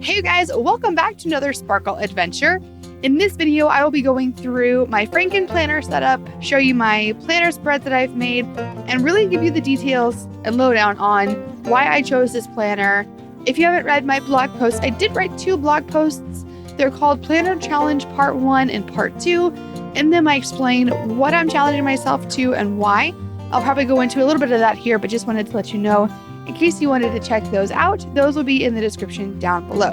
Hey guys, welcome back to another Sparkle adventure. In this video, I will be going through my Franken-Planner setup, show you my planner spreads that I've made, and really give you the details and lowdown on why I chose this planner. If you haven't read my blog post, I did write 2 blog posts. They're called Planner Challenge Part 1 and Part 2. In them, I explain what I'm challenging myself to and why. I'll probably go into a little bit of that here, but just wanted to let you know in case you wanted to check those out. Those will be in the description down below.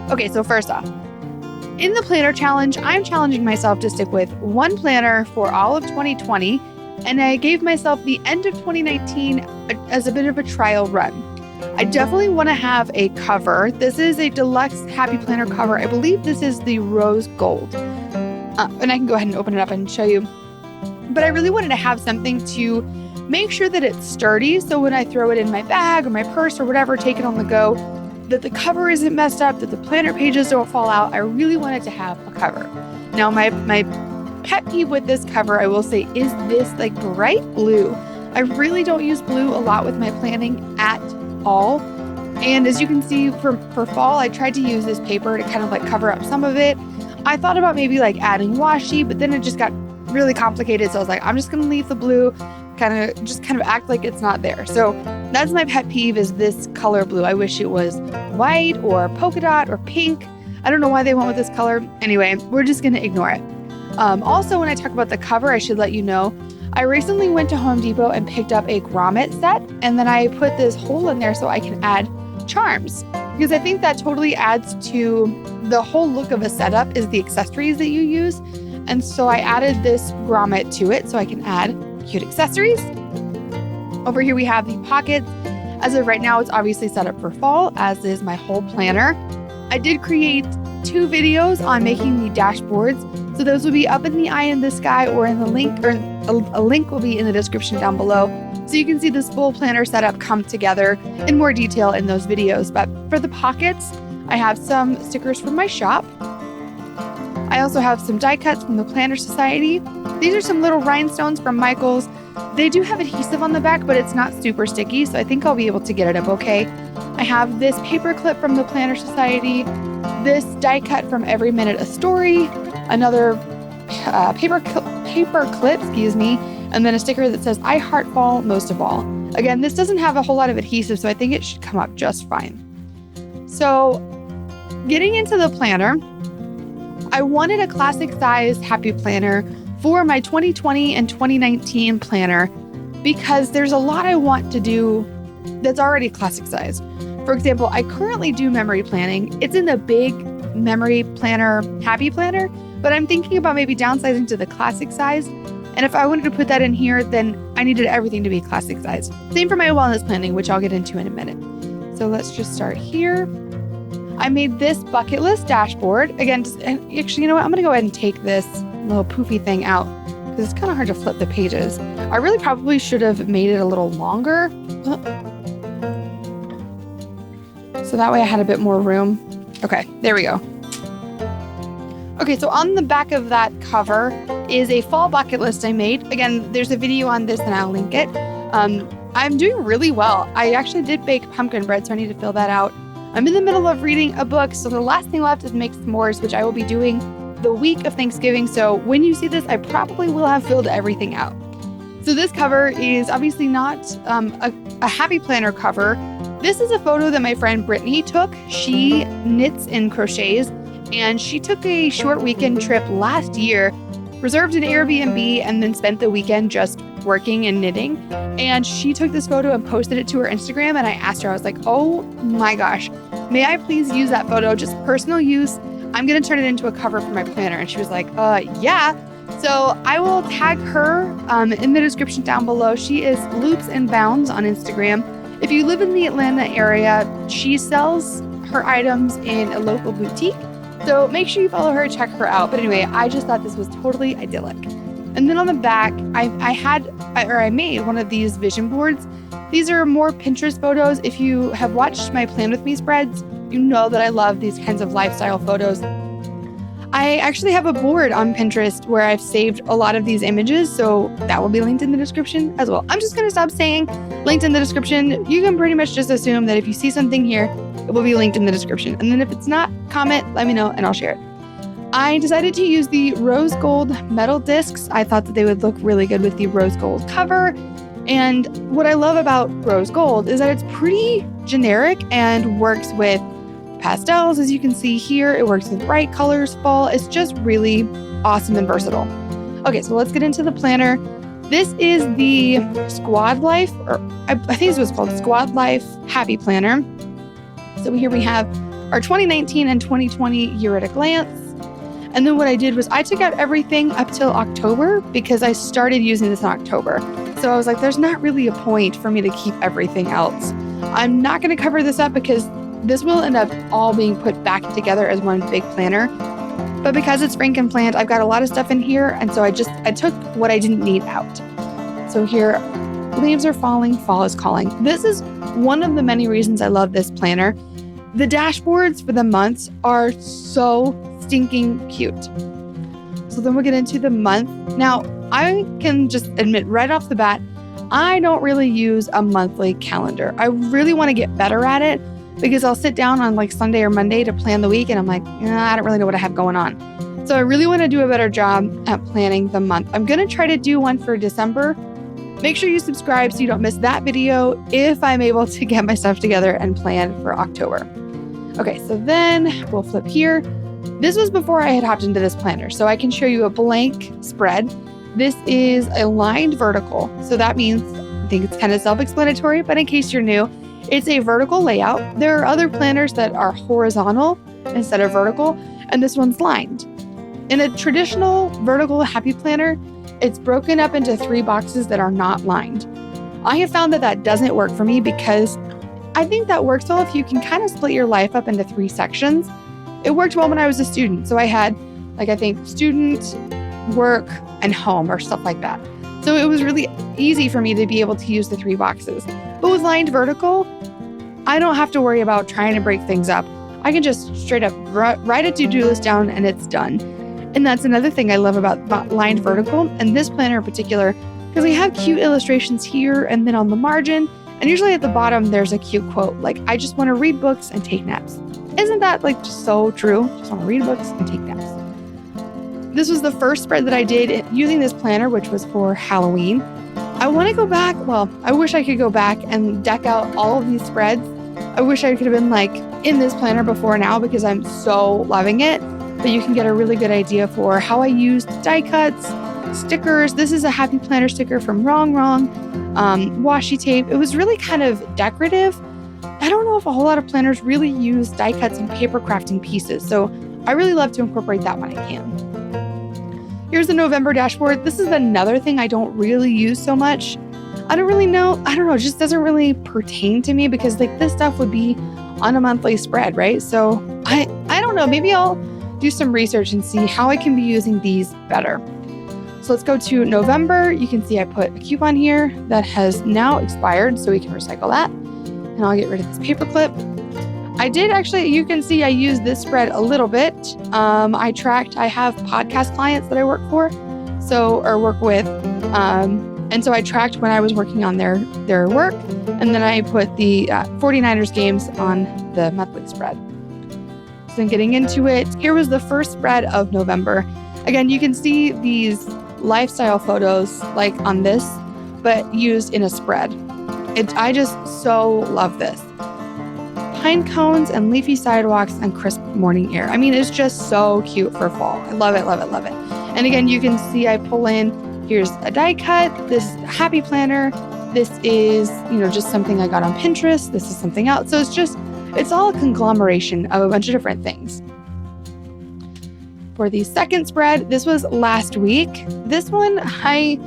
Okay, so first off, in the planner challenge, I'm challenging myself to stick with one planner for all of 2020, and I gave myself the end of 2019 as a bit of a trial run. I definitely want to have a cover. This is a deluxe Happy Planner cover. I believe this is the rose gold. And I can go ahead and open it up and show you. But I really wanted to have something to make sure that it's sturdy, so when I throw it in my bag or my purse or whatever, take it on the go, that the cover isn't messed up, that the planner pages don't fall out. I really wanted to have a cover. Now, my pet peeve with this cover, I will say, is this like bright blue. I really don't use blue a lot with my planning at all. And as you can see, for fall, I tried to use this paper to kind of like cover up some of it. I thought about maybe like adding washi, but then it just got really complicated. So I was like, I'm just going to leave the blue, kind of act like it's not there. So that's my pet peeve, is this color blue. I wish it was white or polka dot or pink. I don't know why they went with this color. Anyway, we're just going to ignore it. Also, when I talk about the cover, I should let you know, I recently went to Home Depot and picked up a grommet set, and then I put this hole in there so I can add charms, because I think that totally adds to the whole look of a setup is the accessories that you use. And so I added this grommet to it so I can add cute accessories. Over here we have the pockets. As of right now, it's obviously set up for fall, as is my whole planner. I did create 2 videos on making the dashboards, so those will be up in the eye in the sky or in the link, or a link will be in the description down below, so you can see this full planner setup come together in more detail in those videos. But for the pockets, I have some stickers from my shop. I also have some die cuts from the Planner Society. These are some little rhinestones from Michael's. They do have adhesive on the back, but it's not super sticky, so I think I'll be able to get it up okay. I have this paper clip from the Planner Society, this die cut from Every Minute a Story, another paper clip, and then a sticker that says I heart fall most of all. Again, this doesn't have a whole lot of adhesive, so I think it should come up just fine. So, getting into the planner, I wanted a classic size Happy Planner for my 2020 and 2019 planner, because there's a lot I want to do that's already classic size. For example, I currently do memory planning. It's in the big memory planner, Happy Planner, but I'm thinking about maybe downsizing to the classic size. And if I wanted to put that in here, then I needed everything to be classic size. Same for my wellness planning, which I'll get into in a minute. So let's just start here. I made this bucket list dashboard. Again, actually, you know what? I'm going to go ahead and take this little poofy thing out, because it's kind of hard to flip the pages. I really probably should have made it a little longer, so that way I had a bit more room. Okay, there we go. Okay, so on the back of that cover is a fall bucket list I made. Again, there's a video on this and I'll link it. I'm doing really well. I actually did bake pumpkin bread, so I need to fill that out. I'm in the middle of reading a book, so the last thing left is make s'mores, which I will be doing the week of Thanksgiving. So when you see this, I probably will have filled everything out. So this cover is obviously not a Happy Planner cover. This is a photo that my friend Brittany took. She knits and crochets, and she took a short weekend trip last year, reserved an Airbnb, and then spent the weekend just working and knitting. And she took this photo and posted it to her Instagram, and I asked her, I was like, oh my gosh, may I please use that photo, just personal use? I'm going to turn it into a cover for my planner. And she was like, yeah. So I will tag her in the description down below. She is Loops and Bounds on Instagram. If you live in the Atlanta area, she sells her items in a local boutique. So make sure you follow her, check her out. But anyway, I just thought this was totally idyllic. And then on the back, I made one of these vision boards. These are more Pinterest photos. If you have watched my Plan With Me spreads, you know that I love these kinds of lifestyle photos. I actually have a board on Pinterest where I've saved a lot of these images, so that will be linked in the description as well. I'm just going to stop saying linked in the description. You can pretty much just assume that if you see something here, It will be linked in the description. And then if it's not, comment, let me know, and I'll share it. I decided to use the rose gold metal discs. I thought that they would look really good with the rose gold cover. And what I love about rose gold is that it's pretty generic and works with pastels, as you can see here. It works with bright colors, fall. It's just really awesome and versatile. Okay, so let's get into the planner. This is the Squad Life, or I think this was called Squad Life Happy Planner. So here we have our 2019 and 2020 year at a glance. And then what I did was I took out everything up till October because I started using this in October. So I was like, there's not really a point for me to keep everything else. I'm not going to cover this up because this will end up all being put back together as one big planner. But because it's Franken-Planned, I've got a lot of stuff in here. And so I took what I didn't need out. So here, leaves are falling, fall is calling. This is one of the many reasons I love this planner. The dashboards for the months are so stinking cute. So then we'll get into the month. Now, I can just admit right off the bat, I don't really use a monthly calendar. I really want to get better at it because I'll sit down on like Sunday or Monday to plan the week and I'm like, I don't really know what I have going on. So I really want to do a better job at planning the month. I'm going to try to do one for December. Make sure you subscribe so you don't miss that video if I'm able to get my stuff together and plan for October. Okay, so then we'll flip here. This was before I had hopped into this planner, so I can show you a blank spread. This is a lined vertical. So that means, I think it's kind of self-explanatory, but in case you're new, it's a vertical layout. There are other planners that are horizontal instead of vertical, and this one's lined. In a traditional vertical happy planner, it's broken up into 3 boxes that are not lined. I have found that that doesn't work for me because I think that works well if you can kind of split your life up into 3 sections. It worked well when I was a student. So I had, I think student, work, and home or stuff like that. So it was really easy for me to be able to use the 3 boxes. But with lined vertical, I don't have to worry about trying to break things up. I can just straight up write a to-do list down and it's done. And that's another thing I love about lined vertical, and this planner in particular, because we have cute illustrations here and then on the margin, and usually at the bottom there's a cute quote, like, I just want to read books and take naps. Isn't that just so true? Just want to read books and take naps. This was the first spread that I did using this planner, which was for Halloween. I want to go back. Well, I wish I could go back and deck out all of these spreads. I wish I could have been in this planner before now because I'm so loving it. But you can get a really good idea for how I used die cuts, stickers. This is a Happy Planner sticker from Wrong, washi tape. It was really kind of decorative. I don't know if a whole lot of planners really use die cuts and paper crafting pieces, so I really love to incorporate that when I can. Here's the November dashboard. This is another thing I don't really use so much. I don't know, it just doesn't really pertain to me because this stuff would be on a monthly spread, right? So I don't know, maybe I'll do some research and see how I can be using these better. So let's go to November. You can see I put a coupon here that has now expired, so we can recycle that. And I'll get rid of this paper clip. I did actually, you can see I used this spread a little bit. I have podcast clients that I work for, or work with. And so I tracked when I was working on their work. And then I put the 49ers games on the monthly spread. So getting into it, here was the first spread of November. Again, you can see these lifestyle photos on this, but used in a spread. I just so love this. Pine cones and leafy sidewalks and crisp morning air. I mean, it's just so cute for fall. I love it, love it, love it. And again, you can see I pull in, here's a die cut, this happy planner. This is, just something I got on Pinterest. This is something else. So it's all a conglomeration of a bunch of different things. For the second spread, this was last week. This one, I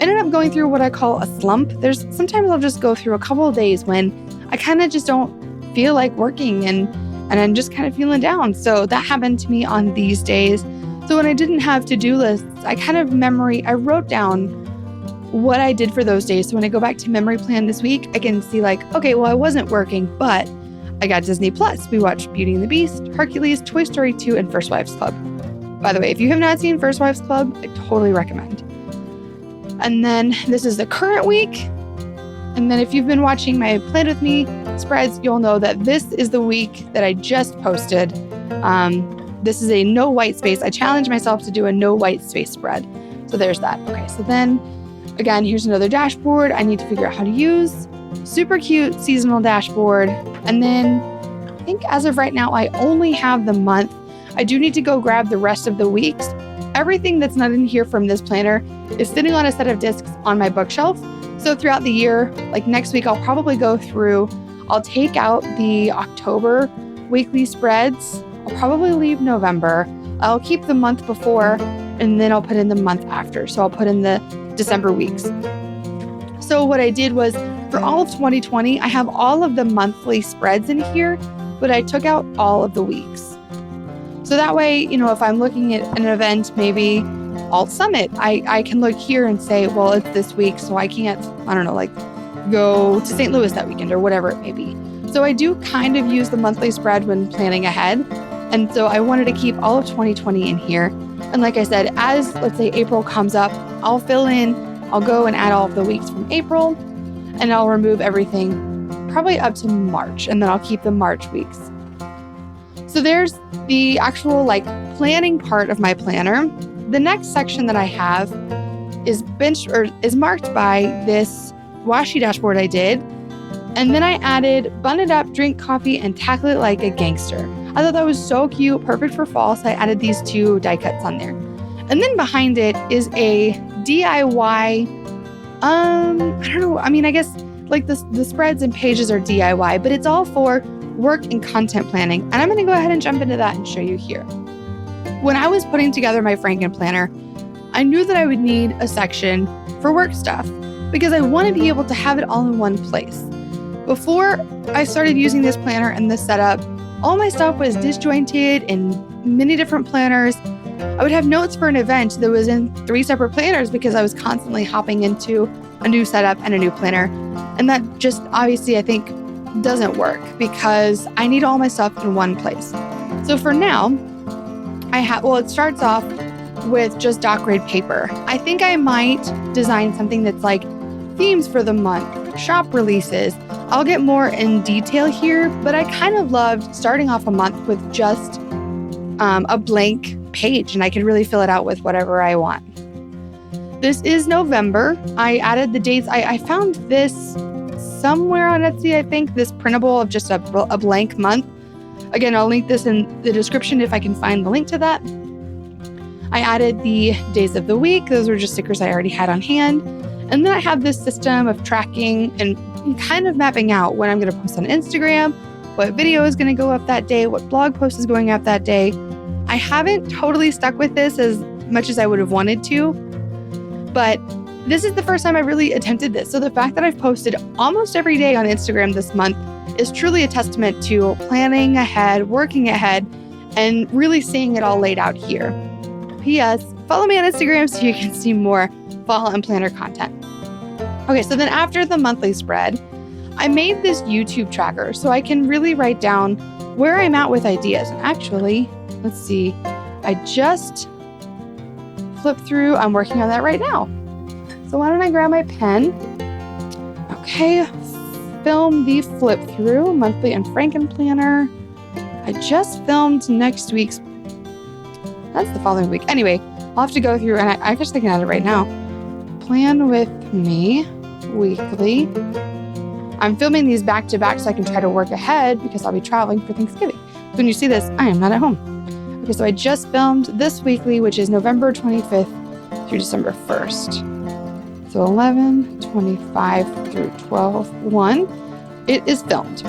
ended up going through what I call a slump. Sometimes I'll just go through a couple of days when I kind of just don't feel like working and I'm just kind of feeling down. So that happened to me on these days. So when I didn't have to-do lists, I wrote down what I did for those days. So when I go back to memory plan this week, I can see okay, well, I wasn't working, but I got Disney Plus. We watched Beauty and the Beast, Hercules, Toy Story 2, and First Wives Club. By the way, if you have not seen First Wives Club, I totally recommend. And then this is the current week. And then if you've been watching my Plan With Me spreads, you'll know that this is the week that I just posted. This is a no white space. I challenged myself to do a no white space spread. So there's that. Okay, so then again, here's another dashboard I need to figure out how to use. Super cute seasonal dashboard. And then I think as of right now, I only have the month. I do need to go grab the rest of the weeks. Everything that's not in here from this planner is sitting on a set of discs on my bookshelf. So throughout the year, like next week, I'll probably go through, I'll take out the October weekly spreads. I'll probably leave November. I'll keep the month before, and then I'll put in the month after. So I'll put in the December weeks. So what I did was for all of 2020, I have all of the monthly spreads in here, but I took out all of the weeks. So that way, you know, if I'm looking at an event, maybe Alt Summit, I can look here and say, well, it's this week, so I can't, I don't know, like go to St. Louis that weekend or whatever it may be. So I do kind of use the monthly spread when planning ahead. And so I wanted to keep all of 2020 in here. And like I said, as let's say April comes up, I'll fill in, I'll go and add all of the weeks from April, and I'll remove everything probably up to March, and then I'll keep the March weeks. So there's the actual like planning part of my planner. The next section that I have is marked by this washi dashboard I did. And then I added bun it up, drink coffee, and tackle it like a gangster. I thought that was so cute, perfect for fall. So I added these 2 die cuts on there. And then behind it is a DIY, I don't know. I mean, I guess like the spreads and pages are DIY, but it's all for work and content planning. And I'm going to go ahead and jump into that and show you here. When I was putting together my Franken-Planner, I knew that I would need a section for work stuff because I want to be able to have it all in one place. Before I started using this planner and this setup, all my stuff was disjointed in many different planners. I would have notes for an event that was in 3 separate planners because I was constantly hopping into a new setup and a new planner. And that just obviously, I think, doesn't work because I need all my stuff in one place. So for now, it starts off with just doc grade paper. I think I might design something that's like themes for the month, shop releases. I'll get more in detail here, but I kind of loved starting off a month with just a blank page, and I could really fill it out with whatever I want. This is November. I added the dates. I found this somewhere on Etsy, I think, this printable of just a blank month. Again, I'll link this in the description if I can find the link to that. I added the days of the week. Those were just stickers I already had on hand. And then I have this system of tracking and kind of mapping out when I'm going to post on Instagram, what video is going to go up that day, what blog post is going up that day. I haven't totally stuck with this as much as I would have wanted to, but this is the first time I really attempted this. So the fact that I've posted almost every day on Instagram this month is truly a testament to planning ahead, working ahead, and really seeing it all laid out here. P.S. Follow me on Instagram so you can see more fall and planner content. Okay, so then after the monthly spread, I made this YouTube tracker so I can really write down where I'm at with ideas. And actually, let's see, I just flipped through. I'm working on that right now. So why don't I grab my pen? Okay, film the flip through, monthly and Franken-Planner. I just filmed next week's, that's the following week. Anyway, I'll have to go through, and I just looking at it right now. Plan with me weekly. I'm filming these back to back so I can try to work ahead because I'll be traveling for Thanksgiving. So when you see this, I am not at home. Okay, so I just filmed this weekly, which is November 25th through December 1st. So 11/25 through 12/1. It is filmed.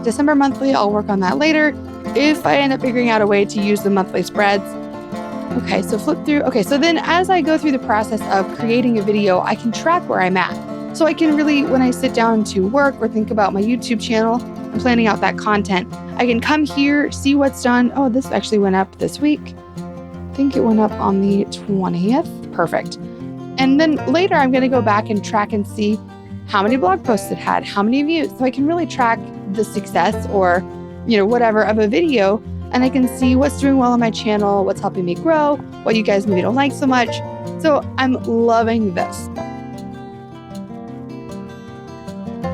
December monthly, I'll work on that later if I end up figuring out a way to use the monthly spreads. Okay, so flip through. Okay, so then as I go through the process of creating a video, I can track where I'm at. So I can really, when I sit down to work or think about my YouTube channel and planning out that content, I can come here, see what's done. Oh, this actually went up this week. I think it went up on the 20th. Perfect. And then later I'm going to go back and track and see how many blog posts it had, how many views. So I can really track the success or, whatever of a video. And I can see what's doing well on my channel, what's helping me grow, what you guys maybe don't like so much. So I'm loving this.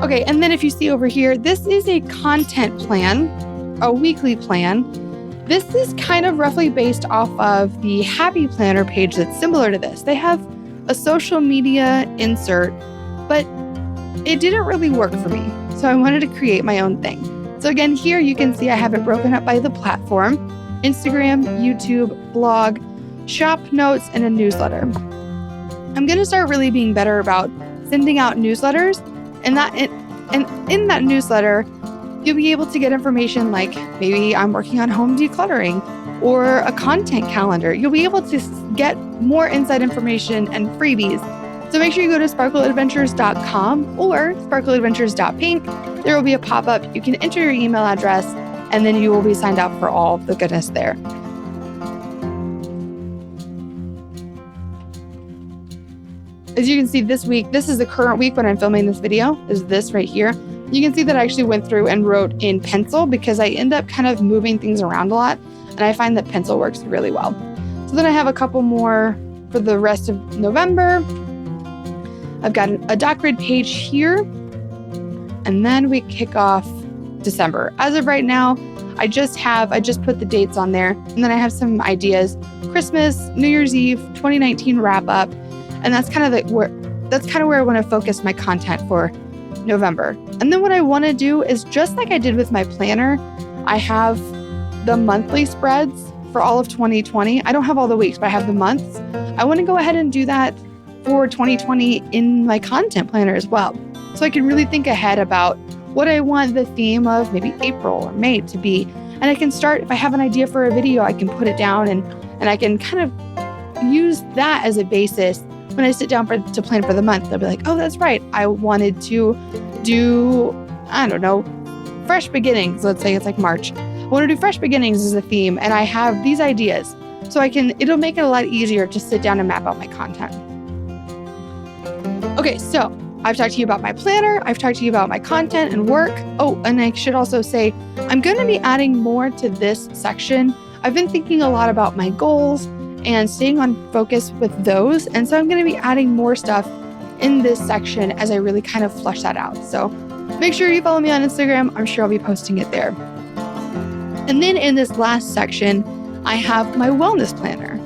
Okay, and then if you see over here, this is a content plan, a weekly plan. This is kind of roughly based off of the Happy Planner page that's similar to this. They have a social media insert, but it didn't really work for me. So I wanted to create my own thing. So again, here you can see I have it broken up by the platform: Instagram, YouTube, blog, shop notes, and a newsletter. I'm going to start really being better about sending out newsletters, and in that newsletter, you'll be able to get information like maybe I'm working on home decluttering or a content calendar. You'll be able to get more inside information and freebies. So make sure you go to sparkleadventures.com or sparkleadventures.pink. There will be a pop-up. You can enter your email address, and then you will be signed up for all the goodness there. As you can see this week, this is the current week when I'm filming this video, is this right here. You can see that I actually went through and wrote in pencil because I end up kind of moving things around a lot, and I find that pencil works really well. So then I have a couple more for the rest of November. I've got a dot grid page here, and then we kick off December. As of right now, I just put the dates on there, and then I have some ideas: Christmas, New Year's Eve, 2019 wrap up, and that's kind of where I want to focus my content for November. And then what I want to do is, just like I did with my planner, I have the monthly spreads for all of 2020. I don't have all the weeks, but I have the months. I want to go ahead and do that for 2020 in my content planner as well. So I can really think ahead about what I want the theme of maybe April or May to be. And I can start, if I have an idea for a video, I can put it down and I can kind of use that as a basis. When I sit down to plan for the month, I'll be like, oh, that's right. I wanted to do, I don't know, fresh beginnings. Let's say it's like March. I want to do fresh beginnings as a theme, and I have these ideas. So it'll make it a lot easier to sit down and map out my content. Okay, so I've talked to you about my planner. I've talked to you about my content and work. Oh, and I should also say, I'm going to be adding more to this section. I've been thinking a lot about my goals and staying on focus with those. And so I'm going to be adding more stuff in this section as I really kind of flush that out. So make sure you follow me on Instagram. I'm sure I'll be posting it there. And then in this last section, I have my wellness planner.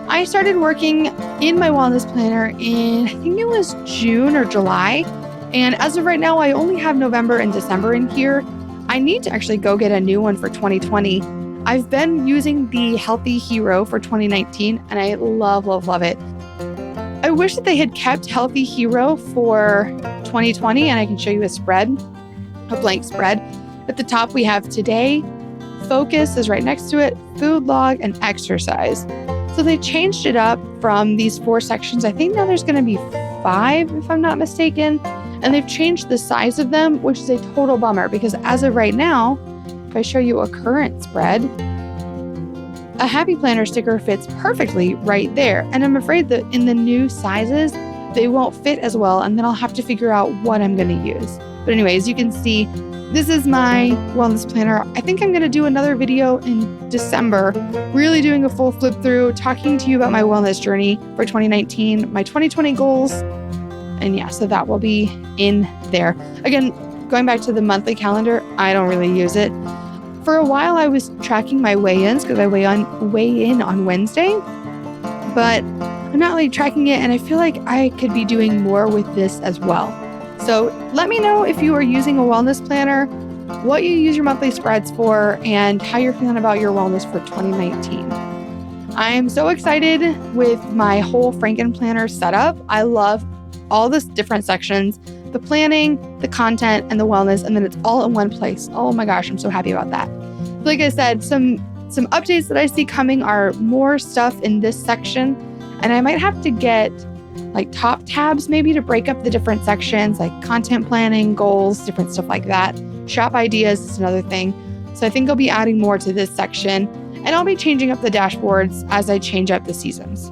I started working in my wellness planner in, I think it was June or July. And as of right now, I only have November and December in here. I need to actually go get a new one for 2020. I've been using the Healthy Hero for 2019, and I love, love, love it. I wish that they had kept Healthy Hero for 2020, and I can show you a spread, a blank spread. At the top, we have today, focus is right next to it, food log, and exercise. So they changed it up from these 4 sections. I think now there's going to be 5, if I'm not mistaken. And they've changed the size of them, which is a total bummer because as of right now, if I show you a current spread, a Happy Planner sticker fits perfectly right there. And I'm afraid that in the new sizes, they won't fit as well. And then I'll have to figure out what I'm going to use. But anyways, you can see this is my wellness planner. I think I'm going to do another video in December, really doing a full flip through, talking to you about my wellness journey for 2019, my 2020 goals. And yeah, so that will be in there. Again, going back to the monthly calendar, I don't really use it. For a while, I was tracking my weigh-ins because I weigh in on Wednesday, but I'm not really tracking it. And I feel like I could be doing more with this as well. So let me know if you are using a wellness planner, what you use your monthly spreads for, and how you're feeling about your wellness for 2019. I am so excited with my whole Franken-Planner setup. I love all the different sections, the planning, the content, and the wellness, and then it's all in one place. Oh my gosh, I'm so happy about that. Like I said, some updates that I see coming are more stuff in this section, and I might have to get like top tabs maybe to break up the different sections, like content planning, goals, different stuff like that. Shop ideas is another thing. So I think I'll be adding more to this section, and I'll be changing up the dashboards as I change up the seasons.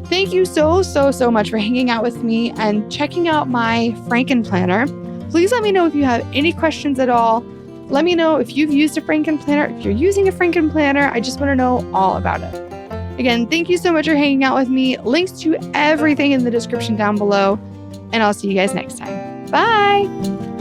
Thank you so much for hanging out with me and checking out my Franken-Planner. Please let me know if you have any questions at all. Let me know if you've used a Franken-Planner. If you're using a Franken-Planner, I just want to know all about it. Again, thank you so much for hanging out with me. Links to everything in the description down below, and I'll see you guys next time. Bye!